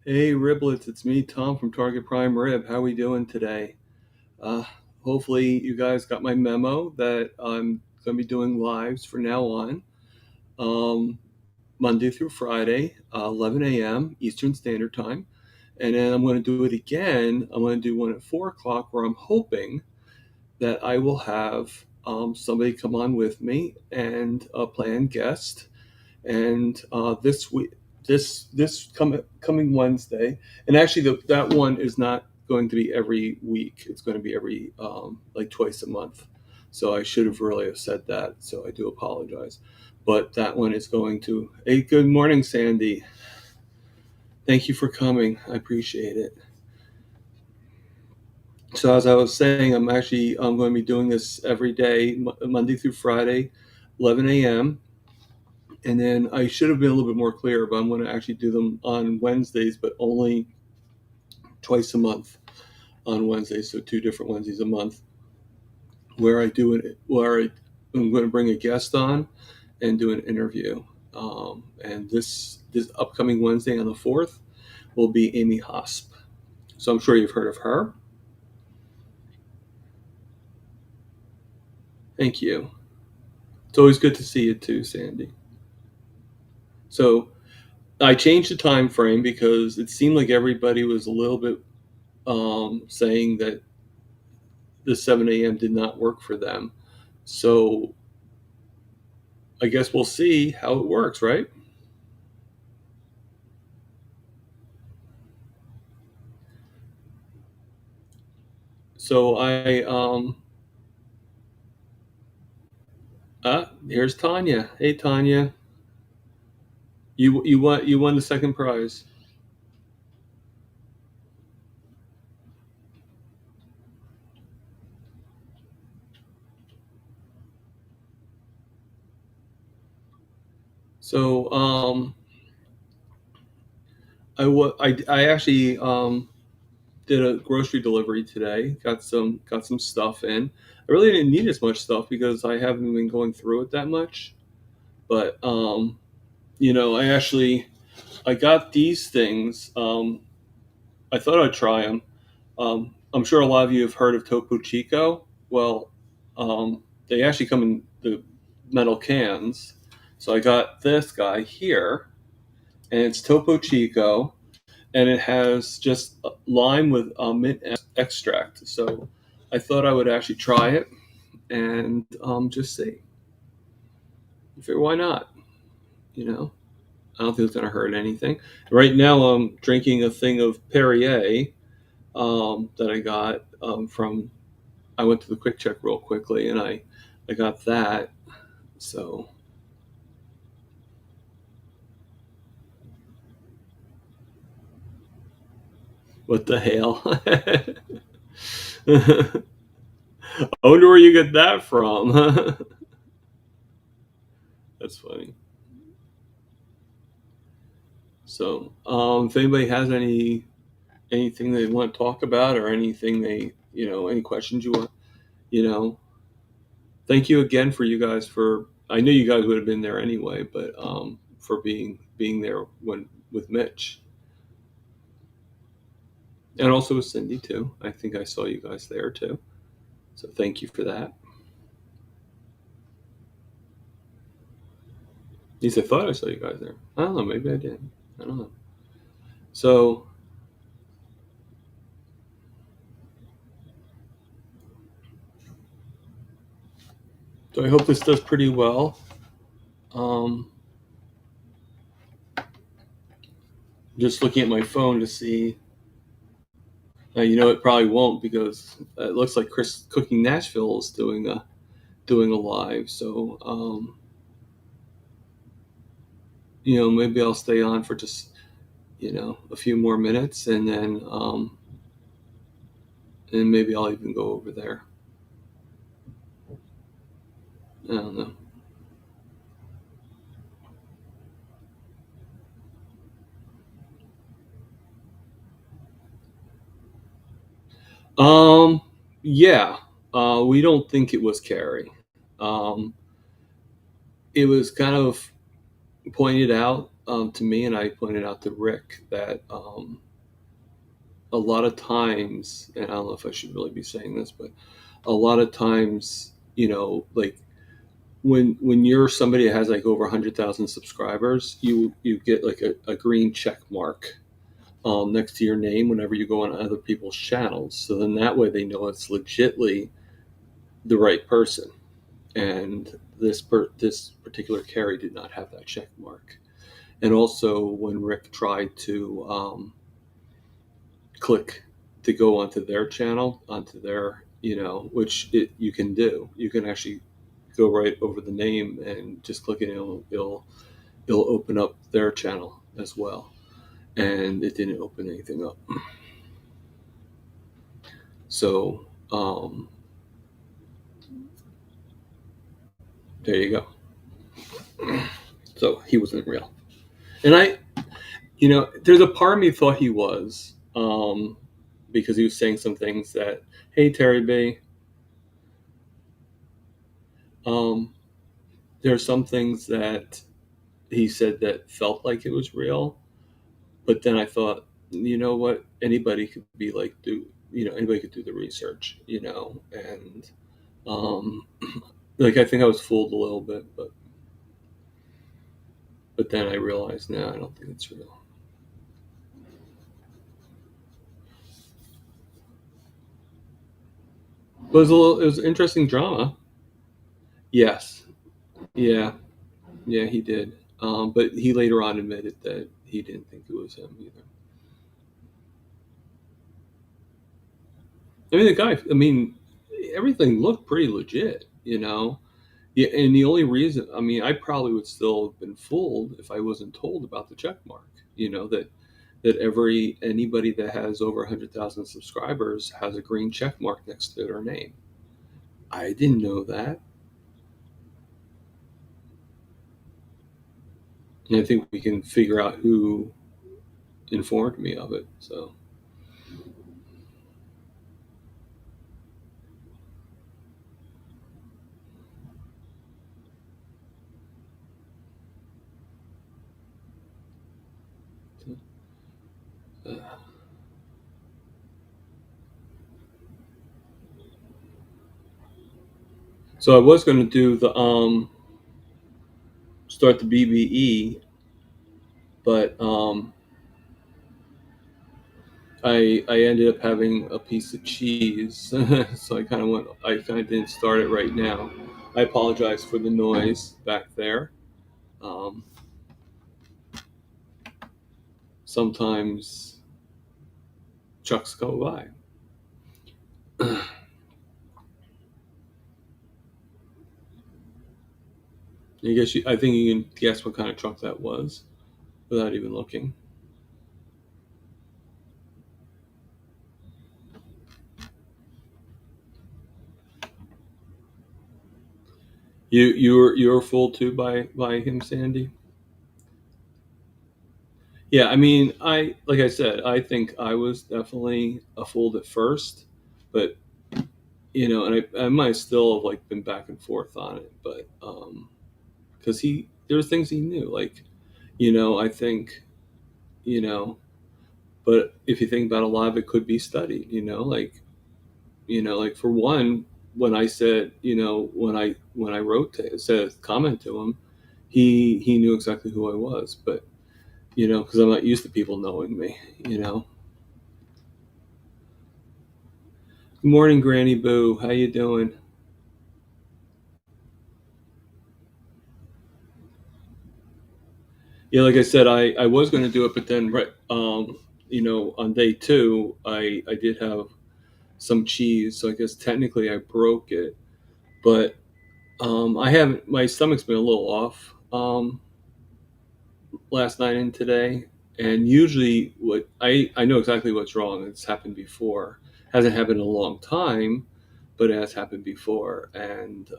Hey Riblets, it's me, Tom from Target Prime Rib. How we doing today? Uh, Hopefully you guys got my memo that I'm going to be doing lives from now on, um, Monday through Friday, 11 a.m. Eastern Standard Time, and then I'm going to do it again. I'm going to do one at 4 o'clock where I'm hoping that I will have somebody come on with me and a planned guest and this week, coming Wednesday, and actually that one is not going to be every week. It's going to be every like twice a month. So I should have really have said that. So I do apologize, but that one is going to. Hey, good morning, Sandy. Thank you for coming. I appreciate it. So as I was saying, I'm going to be doing this every day, Monday through Friday, 11 a.m. And then I should have been a little bit more clear, but I'm going to actually do them on Wednesdays, but only twice a month on Wednesdays, so two different Wednesdays a month, where I'm going to bring a guest on and do an interview. And this upcoming Wednesday on the 4th will be Amy Hosp. So I'm sure you've heard of her. Thank you. It's always good to see you too, Sandy. So I changed the time frame because it seemed like everybody was a little bit saying that the 7 a.m. did not work for them. So I guess we'll see how it works, right? So here's Tanya. Hey Tanya, you won the second prize. So I actually did a grocery delivery today. Got some stuff in. I really didn't need as much stuff because I haven't been going through it that much. But I got these things. I thought I'd try them. I'm sure a lot of you have heard of Topo Chico. Well, they actually come in the metal cans. So I got this guy here, and it's Topo Chico, and it has just lime with mint extract. So I thought I would actually try it and just see. I figure why not? You know, I don't think it's going to hurt anything. Right now, I'm drinking a thing of Perrier that I got from. I went to the Quick Check real quickly, and I got that. So what the hell? I wonder where you get that from. That's funny. So, if anybody has anything they want to talk about or anything any questions you want, you know, thank you again for you guys for. I knew you guys would have been there anyway, but for being there when with Mitch and also with Cindy too. I think I saw you guys there too. So thank you for that. At least I thought I saw you guys there. I don't know. Maybe I did. I don't know. So, so I hope this does pretty well. Um, just looking at my phone to see. It probably won't because it looks like Chris Cooking Nashville is doing a live. So, maybe I'll stay on for just a few more minutes, and maybe I'll even go over there. I don't know. Um, yeah, we don't think it was Carrie. Um, it was kind of pointed out to me, and I pointed out to Rick that a lot of times, and I don't know if I should really be saying this, but a lot of times, like when you're somebody that has like over 100,000 subscribers, you get like a green check mark next to your name whenever you go on other people's channels. So then that way they know it's legitly the right person. And this particular Carrie did not have that check mark. And also when Rick tried to click to go onto their channel, onto their, which you can do. You can actually go right over the name and just click it. It'll open up their channel as well, and it didn't open anything up. So there you go. So he wasn't real, and there's a part of me thought he was, because he was saying some things that, hey Terry B, there are some things that he said that felt like it was real, but then I thought, you know what, anybody could be like, anybody could do the research, and like I think I was fooled a little bit, but then I realized, no, I don't think it's real. But it was interesting drama. Yes, yeah, yeah, he did. But he later on admitted that he didn't think it was him either. I mean, everything looked pretty legit, Yeah, and the only reason, I probably would still have been fooled if I wasn't told about the check mark. That anybody that has over 100,000 subscribers has a green check mark next to their name. I didn't know that. And I think we can figure out who informed me of it. So, uh, so I was going to do the start the BBE, but I ended up having a piece of cheese, so I kind of didn't start it right now. I apologize for the noise back there. Um, Sometimes trucks go by. I think you can guess what kind of truck that was without even looking. You were fooled too by him, Sandy. Yeah, like I said, I think I was definitely a fool at first, but and I might still have like been back and forth on it, but because there were things he knew, like I think you know, but if you think about a lot of it could be studied, like for one, when I said, when I wrote to said comment to him, he knew exactly who I was, but because I'm not used to people knowing me. Good morning, Granny Boo. How you doing? Yeah, like I said, I was going to do it, but then right, on day two, I did have some cheese, so I guess technically I broke it, but I haven't. My stomach's been a little off last night and today, and usually what I know exactly what's wrong. It's happened before. Hasn't happened in a long time, but it has happened before. And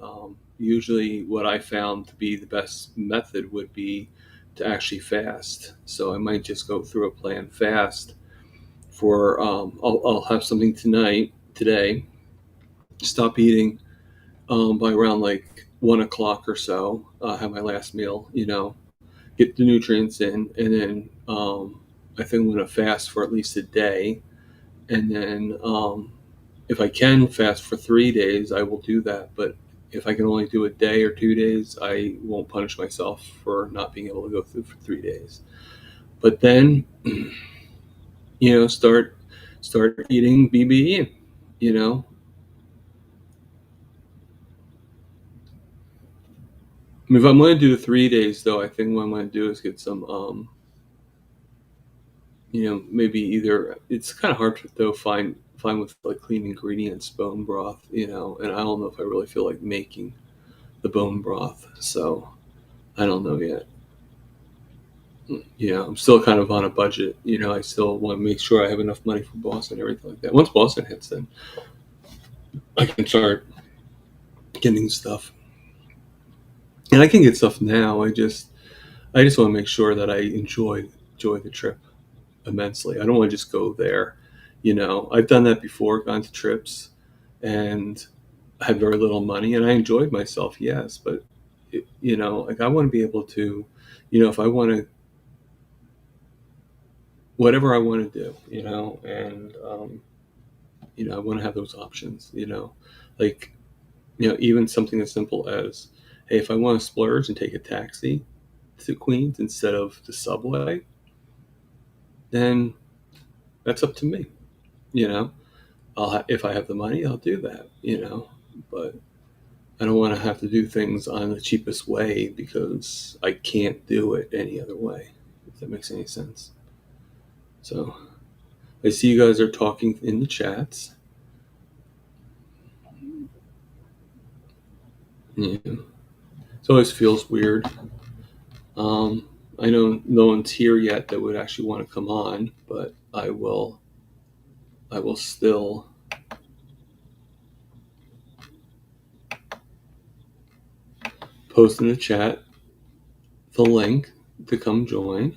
usually, what I found to be the best method would be to actually fast. So I might just go through a planned fast for. I'll have something today. Stop eating by around like 1 o'clock or so. Have my last meal, get the nutrients in, and then I think I'm going to fast for at least a day, and then if I can fast for 3 days, I will do that. But if I can only do a day or 2 days, I won't punish myself for not being able to go through for 3 days. But then, start eating BBE. You know, I mean, if I'm going to do the 3 days, though, I think what I'm going to do is get some, maybe either it's kind of hard to though find with like clean ingredients bone broth, and I don't know if I really feel like making the bone broth, so I don't know yet. I'm still kind of on a budget. I still want to make sure I have enough money for Boston and everything like that. Once Boston hits, then I can start getting stuff, and I can get stuff now. I just want to make sure that I enjoy the trip immensely. I don't want to just go there. I've done that before, gone to trips, and I had very little money, and I enjoyed myself, yes, but like I want to be able to, if I want to, whatever I want to do, and I want to have those options, like even something as simple as, hey, if I want to splurge and take a taxi to Queens instead of the subway, then that's up to me. If I have the money, I'll do that. But I don't want to have to do things on the cheapest way because I can't do it any other way, if that makes any sense. So I see you guys are talking in the chats. Yeah. It always feels weird. I know no one's here yet that would actually want to come on, but I will still post in the chat the link to come join.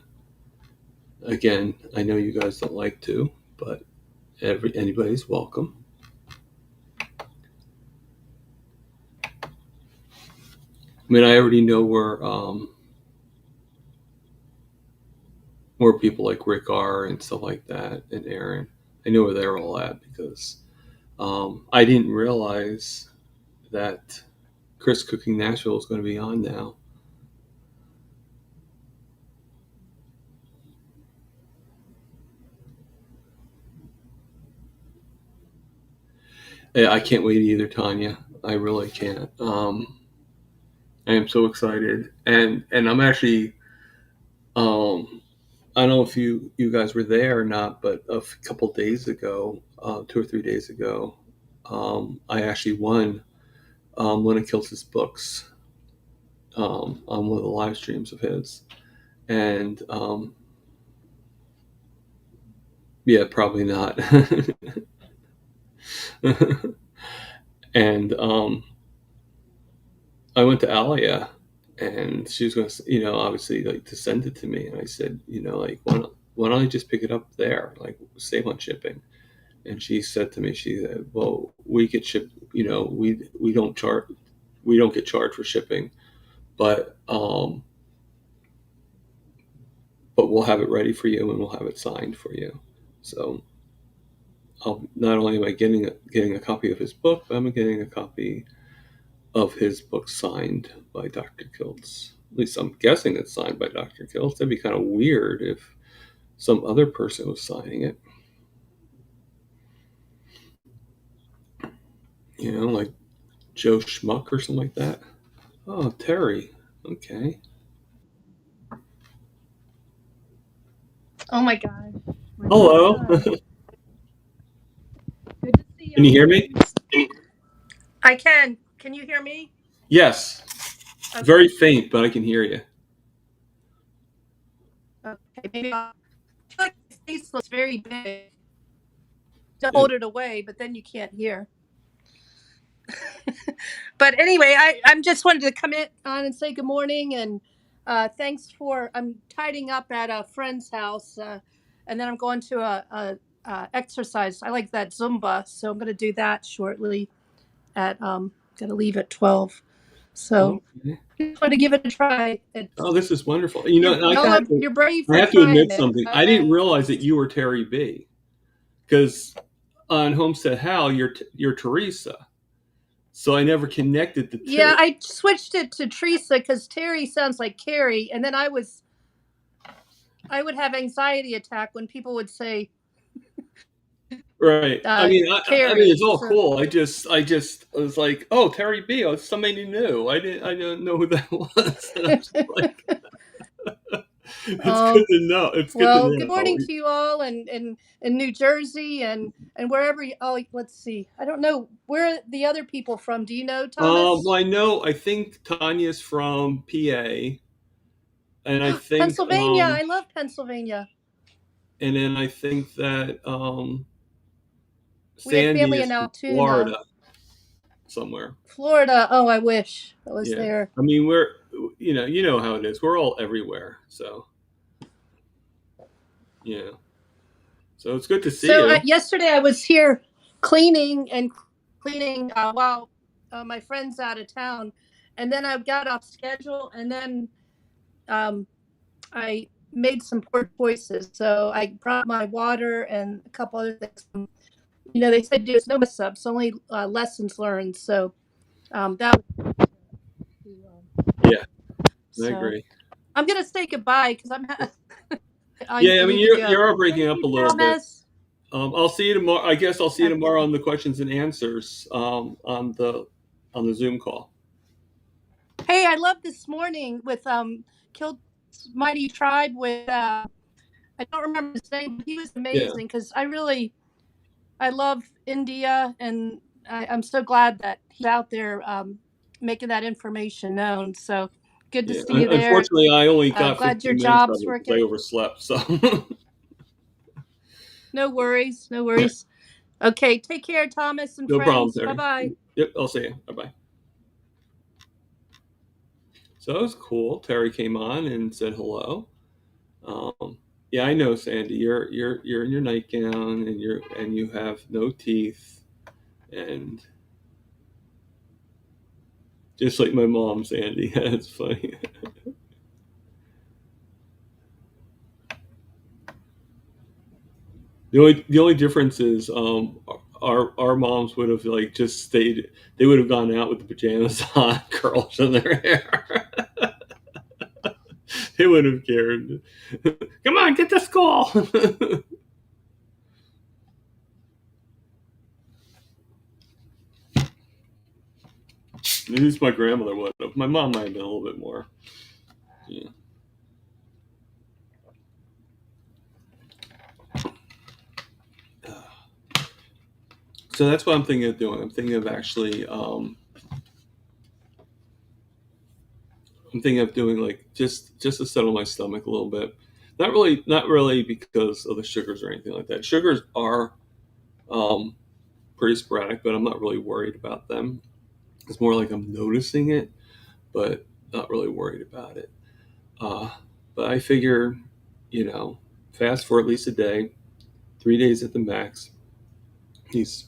Again, I know you guys don't like to, but anybody's welcome. I mean, I already know where people like Rick are and stuff like that, and Aaron. I know where they're all at because I didn't realize that Chris Cooking Nashville is going to be on now. I can't wait either, Tanya. I really can't. I am so excited, and I'm actually. I don't know if you guys were there or not, but a couple days ago, 2 or 3 days ago, I actually won one of Kiltz's books on one of the live streams of his, and yeah, probably not. And I went to Alia, and she was going to, obviously, like, to send it to me, and I said, like, why don't I just pick it up there, like, save on shipping? And she said to me, she said, well, we get shipped, we don't get charged for shipping, but we'll have it ready for you and we'll have it signed for you. So not only am I getting a copy of his book, but I'm getting a copy of his book signed by Dr. Kiltz. At least I'm guessing it's signed by Dr. Kiltz. That'd be kind of weird if some other person was signing it. Like Joe Schmuck or something like that. Oh, Terry. Okay. Oh my gosh. Hello. Good to see you. Can you hear me? I can. Can you hear me? Yes. Okay. Very faint, but I can hear you. Okay, maybe I feel like my face looks very big. To hold it away, but then you can't hear. But anyway, I'm just wanted to come in on and say good morning, and thanks for. I'm tidying up at a friend's house, and then I'm going to a exercise. I like that Zumba, so I'm going to do that shortly. Got to leave at 12. So Okay. just want to give it a try. Oh, It's this is wonderful. You know, and you're brave I for have to trying admit it. something. I didn't realize that you were Terry B. Because on Homestead Hal, you're Teresa. So I never connected the Yeah, two. I switched it to Teresa because Terry sounds like Carrie, and then I would have anxiety attack when people would say Right. I mean, it's Carrie. all So cool. I just was like, oh, Terry B. Oh, it's somebody new. I didn't know who that was. And I was like, it's good um, to know. It's good to well, good know. morning to you all, and in New Jersey and wherever. Oh, let's see. I don't know where are the other people from. Do you know, Well, Thomas? I know. I think Tanya's from PA, and I think, Pennsylvania. I love Pennsylvania. and then I think that We have Sandy family is in from Altoona, Florida somewhere. Florida. Oh, I wish I was Yeah. there. I mean, you know how it is. We're all everywhere. So, yeah. So it's good to see So you. yesterday I was here cleaning and cleaning while my friend's out of town, and then I got off schedule, and then um, I made some poor choices. So I brought my water and a couple other things. You know, they said there's no mess ups, only lessons learned. So that was Yeah, I so. agree. I'm gonna say goodbye because Yeah, I I mean, need to go. you're all breaking Thank up you, a little bit. Thomas. I'll see you tomorrow. I guess I'll see you Okay. tomorrow on the questions and answers on the Zoom call. Hey, I love this morning with Killed Mighty Tribe with I don't remember his name, but he was Yeah, amazing because I love India, and I'm so glad that he's out there making that information known. So good to yeah. see you there. Unfortunately, I only got Glad your 15 minutes of job's it because I working. overslept. So, No worries, no yeah, worries. Okay, take care, Thomas and no problem, friends. Bye Terry. bye. Yep, I'll see you. Bye bye. So that was cool. Terry came on and said hello. Um, yeah, I know, Sandy. You're in your nightgown and you have no teeth, and just like my mom, Sandy. That's funny. The only difference is our moms would have like just stayed. They would have gone out with the pajamas on, curls in their hair. They would have cared. Come on, get to school. At least my grandmother would have. My mom might have been a little bit more. Yeah. So that's what I'm thinking of doing. I'm thinking of actually. I'm thinking of doing like just to settle my stomach a little bit. Not really because of the sugars or anything like that. Sugars are um, pretty sporadic, but I'm not really worried about them. It's more like I'm noticing it, but not really worried about it. Uh, but I figure, you know, fast for at least a day, 3 days at the max. He's.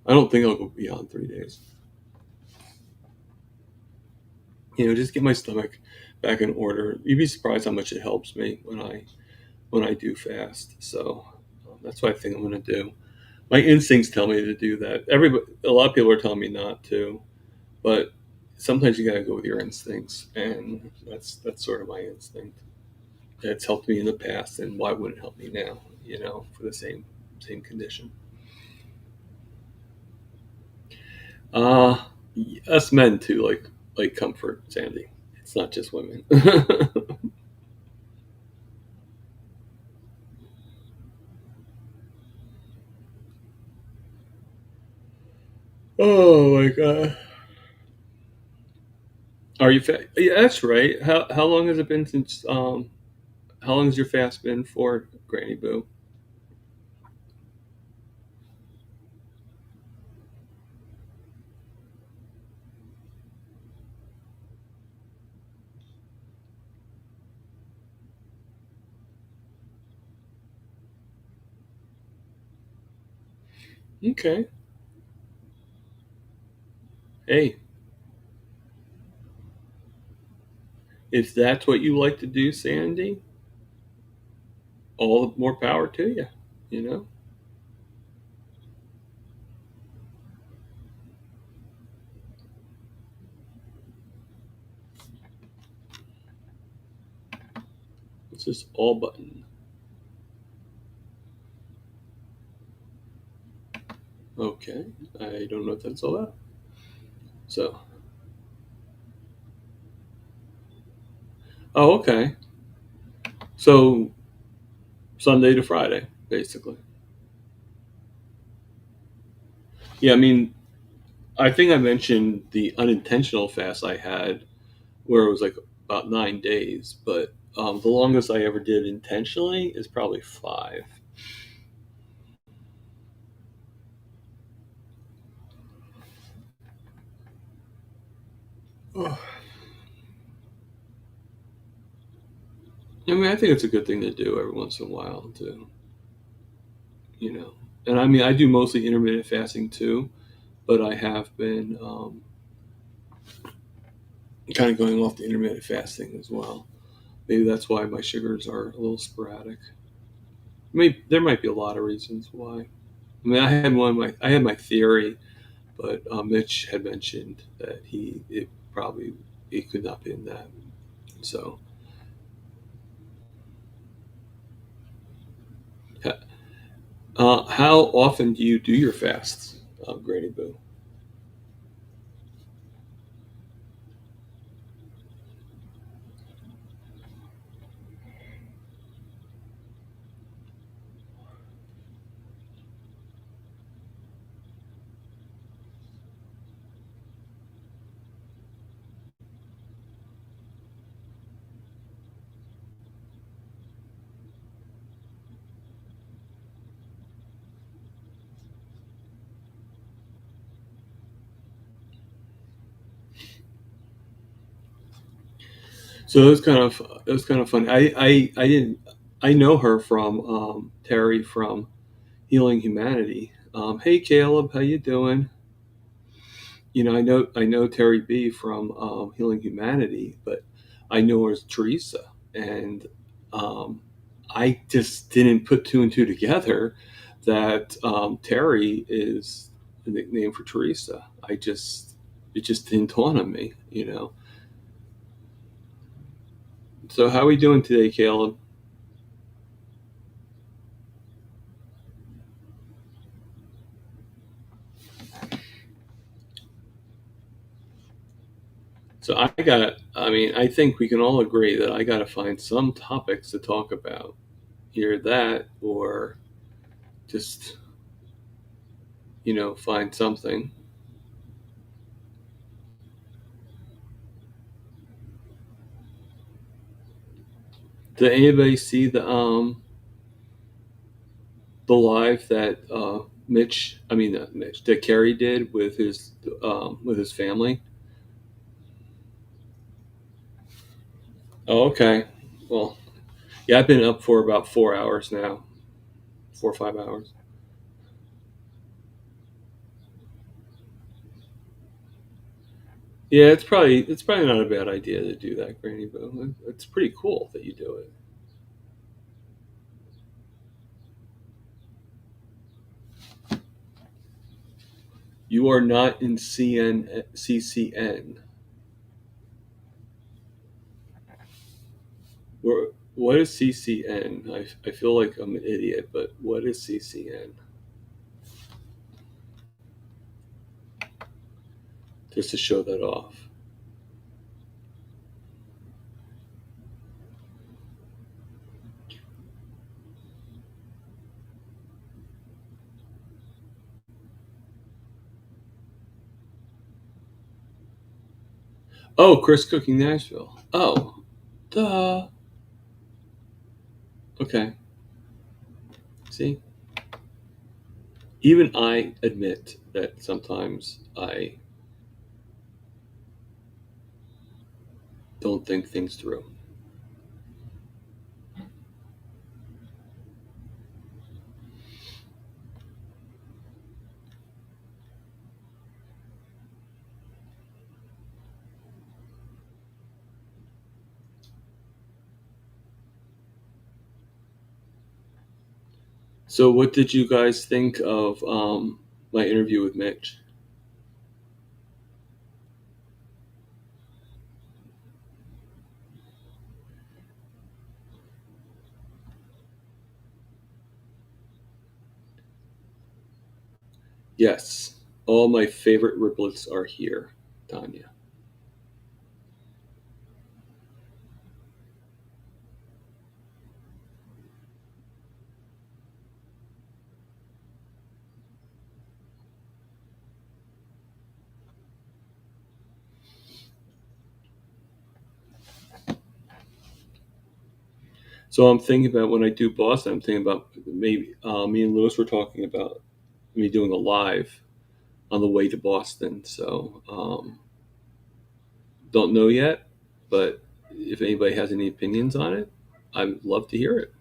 I don't think I'll go beyond 3 days. You know, just get my stomach back in order. You'd be surprised how much it helps me when I do fast. So that's what I think I'm going to do. My instincts tell me to do that. A lot of people are telling me not to, but sometimes you got to go with your instincts, and that's sort of my instinct. It's helped me in the past, and why wouldn't it help me now? You know, for the same condition. Uh Us men too, like comfort, Sandy. It's not just women. Oh my god. Are you? Yeah, that's right. How long has it been since? How long has your fast been for, Granny Boo? Okay. Hey, If that's what you like to do, Sandy, all the more power to you, you know? It's just all button. Okay, I don't know what that's all about. So, oh, okay. So, Sunday to Friday, basically. Yeah, I mean, I think I mentioned the unintentional fast I had where it was like about 9 days, but the longest I ever did intentionally is probably 5. Oh. I mean, I think it's a good thing to do every once in a while, too, you know. And I mean, I do mostly intermittent fasting too, but I have been kind of going off the intermittent fasting as well. Maybe that's why my sugars are a little sporadic. Maybe there might be a lot of reasons why. I mean, I had my theory, but Mitch had mentioned that it could not be in that. So, how often do you do your fasts, Granny Boo? So it was kind of fun. I didn't I know her from Terry from Healing Humanity. Hey Caleb, how you doing? You know, I know Terry B from Healing Humanity, but I know her as Teresa, and um, I just didn't put two and two together that Terry is the nickname for Teresa. It just didn't dawn on me, you know. So how are we doing today, Caleb? I mean, I think we can all agree that I got to find some topics to talk about. Either that or just, find something. Did anybody see the live that I mean, not Mitch, that Kerry did with his family? Oh, okay. Well, yeah, I've been up for about 4 hours now, 4 or 5 hours. Yeah, it's probably not a bad idea to do that, Granny Boo. It's pretty cool that you do it. You are not in CCN. What is CCN? I feel like I'm an idiot, but what is CCN? Just to show that off. Oh, Chris Cooking Nashville. Oh, duh. Okay. See, even I admit that sometimes I don't think things through. So, what did you guys think of my interview with Mitch? Yes, all my favorite riblets are here, Tanya. So I'm thinking about when I do Boston. I'm thinking about maybe me and Lewis were talking about me doing a live on the way to Boston. So don't know yet, but if anybody has any opinions on it, I'd love to hear it.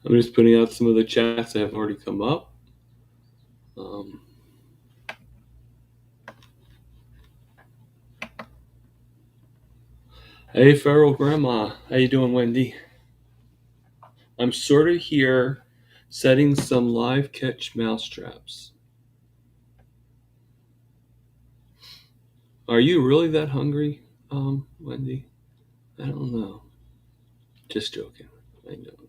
I'm just putting out some of the chats that have already come up. Um, hey, Feral Grandma, how you doing, Wendy? I'm sort of here setting some live catch mouse traps. Are you really that hungry, Wendy? I don't know. Just joking. I know.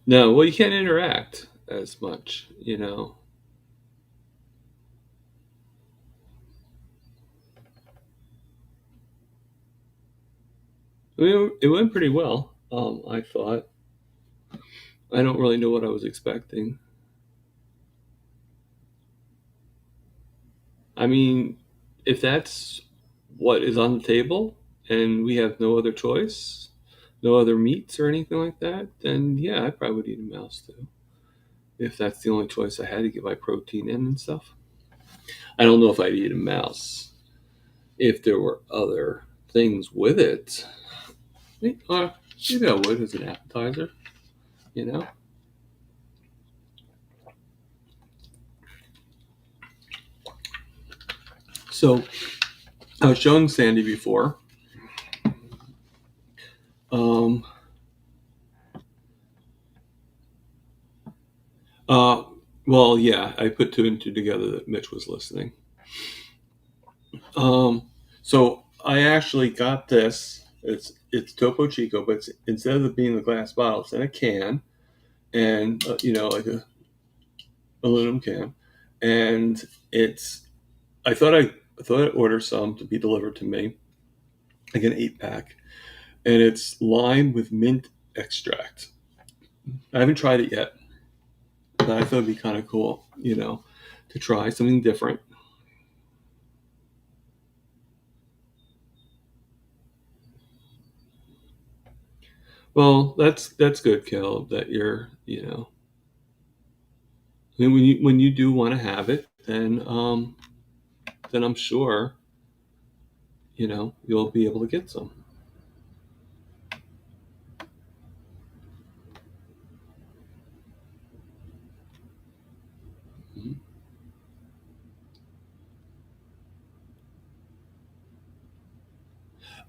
No, well, you can't interact as much, you know. I mean, it went pretty well. I thought. I don't really know what I was expecting. I mean, if that's what is on the table and we have no other choice, no other meats or anything like that, then yeah, I probably would eat a mouse too. If that's the only choice I had to get my protein in and stuff. I don't know if I'd eat a mouse if there were other things with it. Maybe I would as an appetizer, you know? So I was showing Sandy before. Um, uh, well, yeah, I put two and two together that Mitch was listening. Um, so I actually got this. It's Topo Chico, but instead of it being the glass bottle, it's in a can, and like a aluminum can, and it's. I thought I'd order some to be delivered to me, like an 8 pack, and it's lime with mint extract. I haven't tried it yet, but I thought it'd be kind of cool, to try something different. Well, that's good, Kel. That you're. I mean, when you do want to have it, then I'm sure you'll be able to get some. Mhm.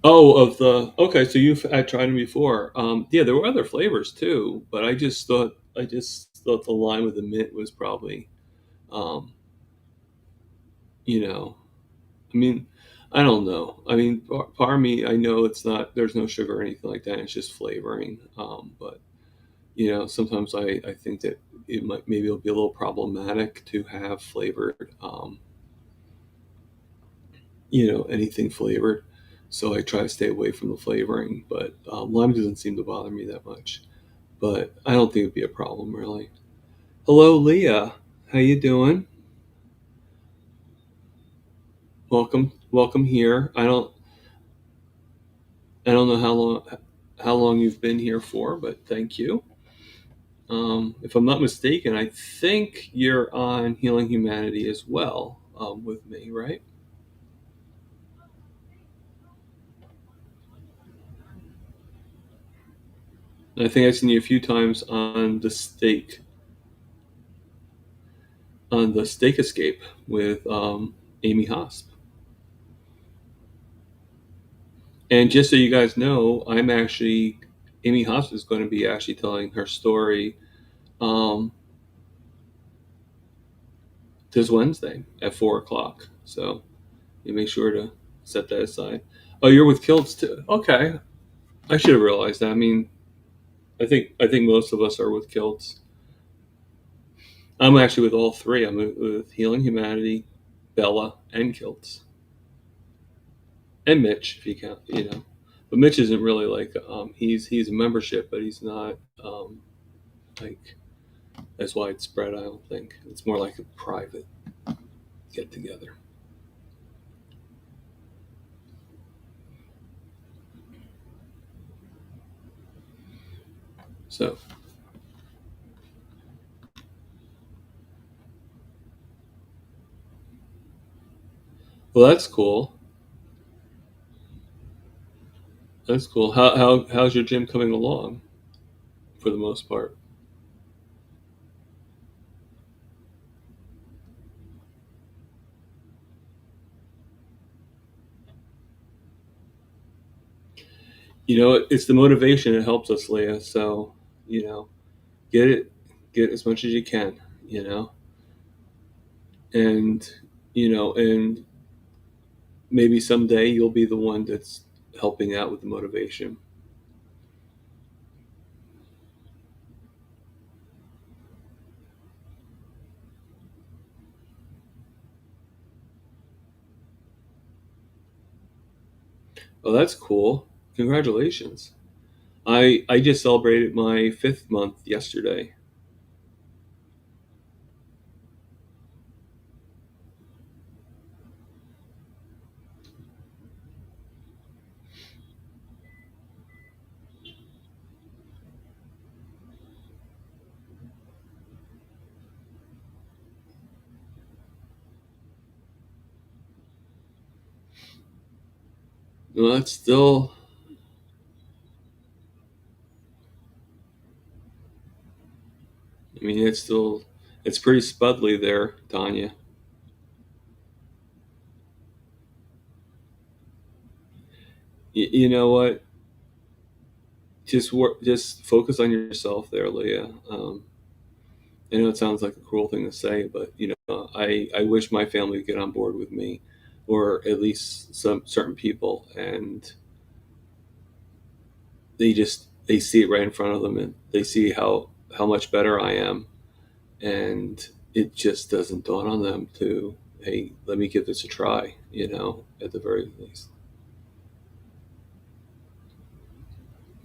Oh, of the okay, so I tried them before. Yeah, there were other flavors too, but I just thought the lime with the mint was probably, um, you know, I mean, I don't know. I mean, part of me, I know it's not. There's no sugar or anything like that. It's just flavoring. But sometimes I think that maybe it'll be a little problematic to have flavored, anything flavored. so I try to stay away from the flavoring. But lime doesn't seem to bother me that much. But I don't think it'd be a problem really. Hello, Leah. How you doing? Welcome here. I don't know how long you've been here for, but thank you. If I'm not mistaken, I think you're on Healing Humanity as well with me, right? I think I've seen you a few times on the Steak Escape with Amy Hosp. And just so you guys know, Amy Hosp is going to be actually telling her story um, this Wednesday at 4 o'clock. So you make sure to set that aside. Oh, you're with Kilts too. Okay, I should have realized that. I mean, I think most of us are with Kilts. I'm actually with all three. I'm with Healing Humanity, Bella, and Kilts, and Mitch, if you count. But Mitch isn't really like he's a membership, but he's not like as widespread. I don't think it's more like a private get together. So, well, that's cool. That's cool. How's your gym coming along for the most part? It's the motivation that helps us, Leah. So, you know, get it, get as much as you can. You know, and and maybe someday you'll be the one that's helping out with the motivation. Oh, that's cool. Congratulations. I just celebrated my 5th month yesterday. Well, that's still. I mean, it's pretty spudly there, Tanya. You know what? Just focus on yourself there, Leah. I know it sounds like a cruel thing to say, but I wish my family would get on board with me, or at least some certain people, and they see it right in front of them, and they see how much better I am, and it just doesn't dawn on them to, hey, let me give this a try. At the very least.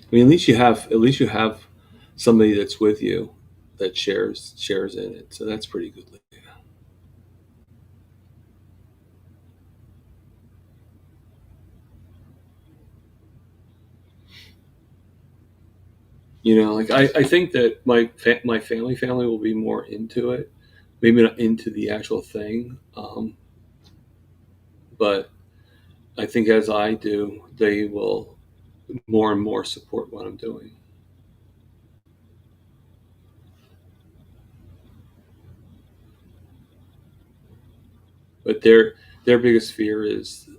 I mean, at least you have somebody that's with you that shares in it. So that's pretty good. Like I think that my family will be more into it, maybe not into the actual thing, but I think as I do, they will more and more support what I'm doing. But their biggest fear is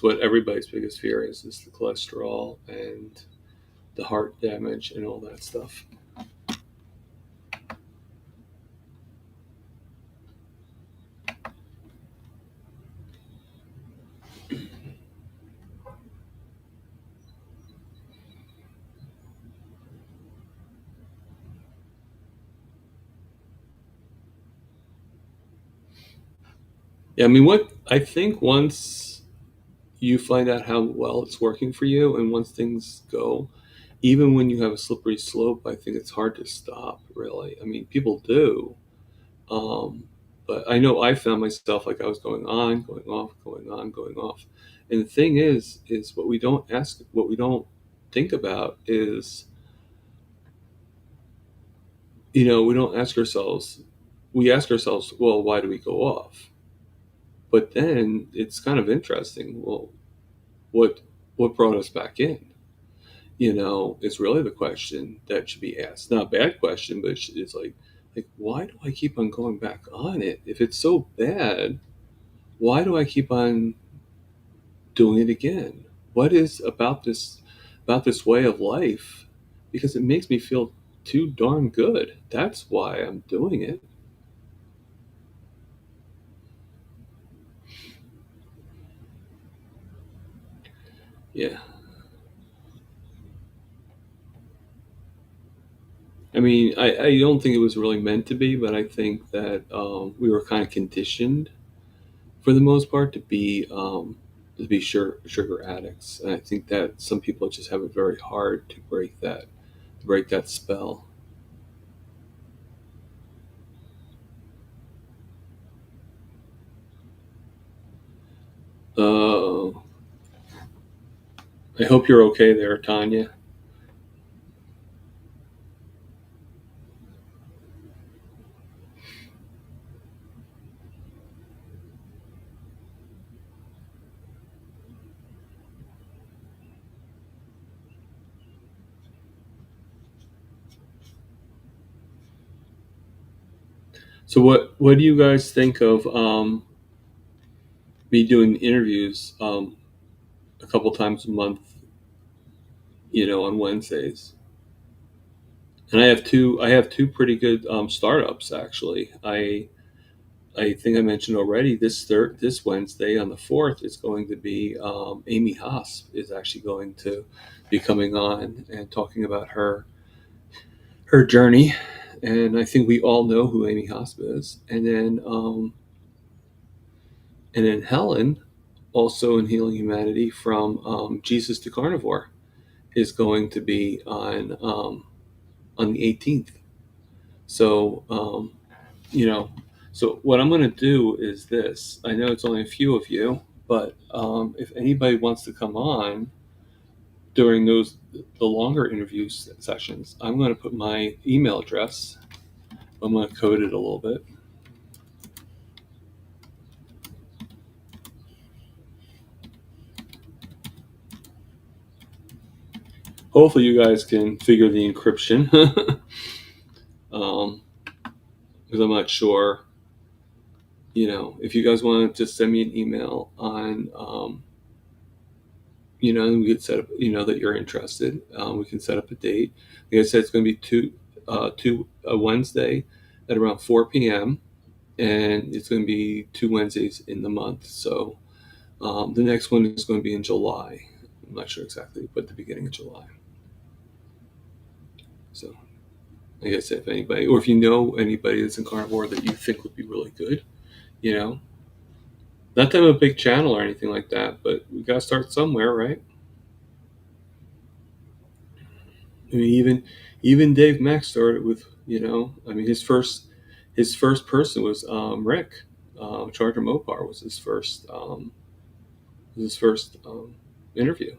what everybody's biggest fear is the cholesterol and the heart damage and all that stuff. Yeah, I mean, what I think once you find out how well it's working for you, and once things go, even when you have a slippery slope, I think it's hard to stop, really. I mean, people do. Um, but I know I found myself like I was going on, going off, going on, going off. And the thing is what we don't think about is, we don't ask ourselves, we ask ourselves, well, why do we go off? But then it's kind of interesting. Well, what what brought us back in? Is really the question that should be asked. Not a bad question, but it's like why do I keep on going back on it? If it's so bad, why do I keep on doing it again? What is about this way of life? Because it makes me feel too darn good. That's why I'm doing it. Yeah. I mean, I don't think it was really meant to be, but I think that we were kind of conditioned for the most part to be sugar addicts. And I think that some people just have it very hard to break that spell. Uh, I hope you're okay there, Tanya. So what do you guys think of me doing interviews a couple times a month, on Wednesdays? And I have two pretty good startups actually. I think I mentioned already this Wednesday on the 4th is going to be Amy Haas is actually going to be coming on and talking about her journey, and I think we all know who Amy Haas is. And then Helen, also in Healing Humanity from Jesus to Carnivore, is going to be on the 18th. So you know, so what I'm going to do is this. I know it's only a few of you, but if anybody wants to come on during the longer interview sessions, I'm going to put my email address. I'm going to code it a little bit. Hopefully, you guys can figure the encryption, because I'm not sure. If you guys want to just send me an email on, and we could set up, that you're interested. We can set up a date. Like I said, it's going to be two a Wednesday at around 4 p.m. and it's going to be 2 Wednesdays in the month. So the next one is going to be in July. I'm not sure exactly, but the beginning of July. So, like I said, if anybody, or if you know anybody that's in carnivore that you think would be really good, you know, not to have a big channel or anything like that, but we got to start somewhere, right? I mean, even Dave Mack started with, I mean, his first person was Rick. Charger Mopar was his first interview.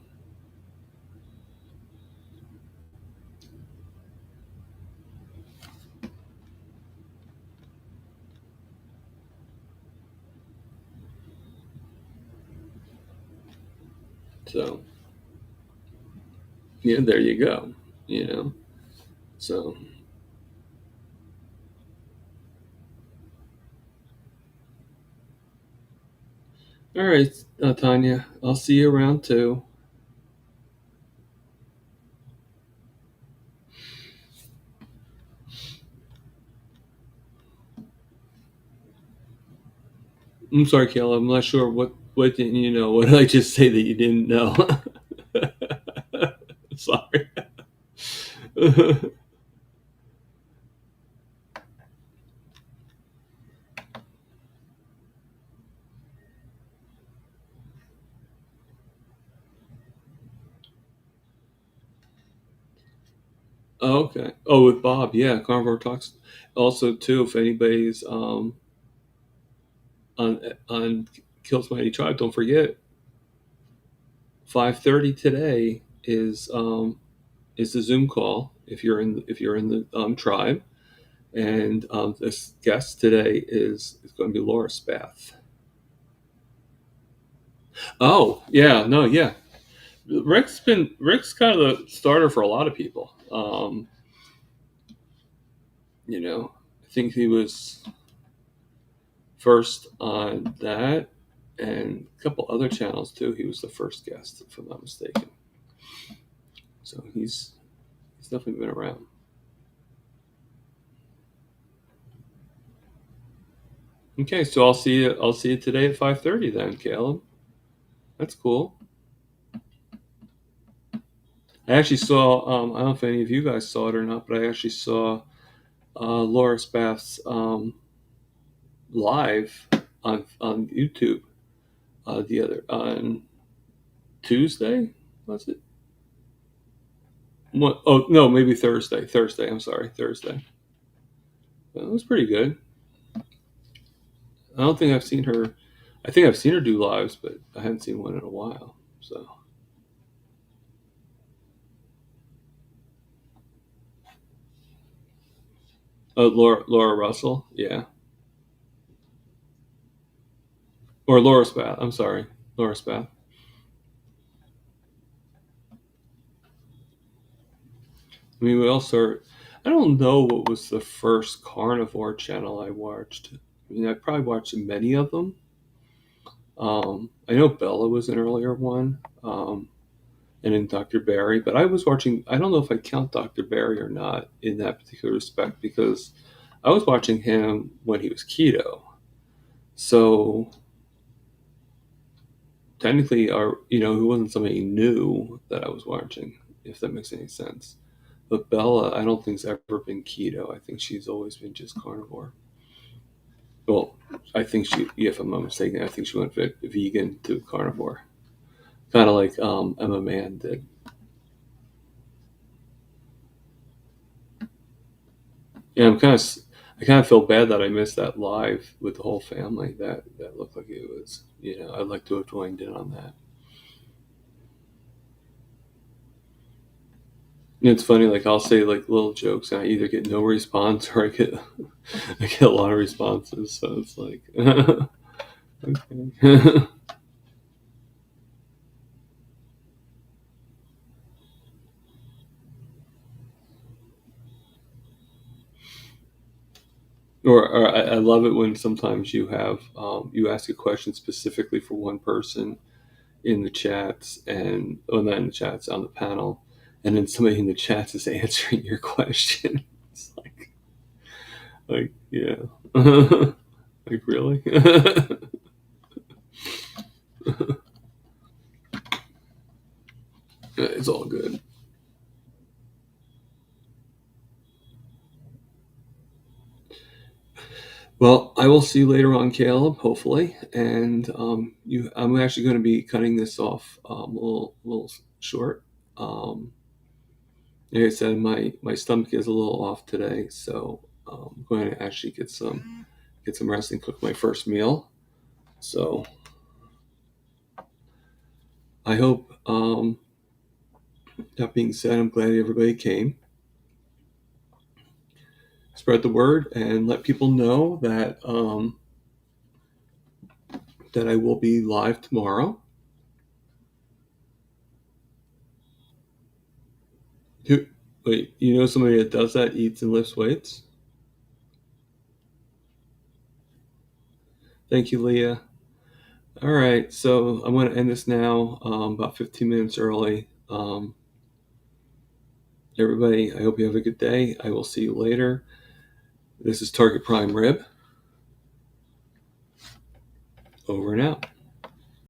So yeah, there you go. You know, so all right, Tanya, I'll see you around too. I'm sorry, Kayla. I'm not sure what didn't you know. What did I just say that you didn't know? Sorry. Oh, okay. Oh, with Bob, yeah, Carnivore Talks. Also, too, if anybody's on Kills Mighty Tribe, don't forget 5:30 today is the Zoom call if you're in the tribe, and this guest today is going to be Laura Spath. Oh yeah, no, yeah. Rick's kind of the starter for a lot of people. I think he was first on that and a couple other channels too. He was the first guest, if I'm not mistaken. So he's definitely been around. Okay, so I'll see you. I'll see you today at 5:30 then, Caleb. That's cool. I actually saw. I don't know if any of you guys saw it or not, but I actually saw Laura Spath's live on YouTube the other on Tuesday. Was it? What? Oh no, maybe Thursday. Thursday. I'm sorry, Thursday. It was pretty good. I don't think I've seen her. I think I've seen her do lives, but I haven't seen one in a while. So, Laura Russell, yeah, or Laura Spath. I'm sorry, Laura Spath. I mean, we also. I don't know what was the first carnivore channel I watched. I mean, I probably watched many of them. I know Bella was an earlier one, and then Dr. Barry, but I was watching. I don't know if I count Dr. Barry or not in that particular respect because I was watching him when he was keto. So technically, he wasn't somebody new that I was watching, if that makes any sense. But Bella, I don't think's ever been keto. I think she's always been just carnivore. Well, I think if I'm not mistaken, I think she went vegan to carnivore, kind of like Emma Mann did. Yeah, I kind of feel bad that I missed that live with the whole family. That looked like it was. I'd like to have joined in on that. It's funny, like I'll say like little jokes, and I either get no response or I get a lot of responses. So it's like, okay. Or I love it when sometimes you ask a question specifically for one person in the chats, and not in the chats, on the panel, and then somebody in the chats is answering your question. It's like yeah, like really. It's all good. Well, I will see you later on, Caleb, hopefully. And I'm actually going to be cutting this off a little short. Um, like I said, my stomach is a little off today, so I'm going to actually get some rest and cook my first meal. So I hope. That being said, I'm glad everybody came. Spread the word and let people know that I will be live tomorrow. Who, wait, you know somebody that does that, eats and lifts weights? Thank you, Leah. All right, so I'm going to end this now, about 15 minutes early. Everybody, I hope you have a good day. I will see you later. This is Target Prime Rib. Over and out.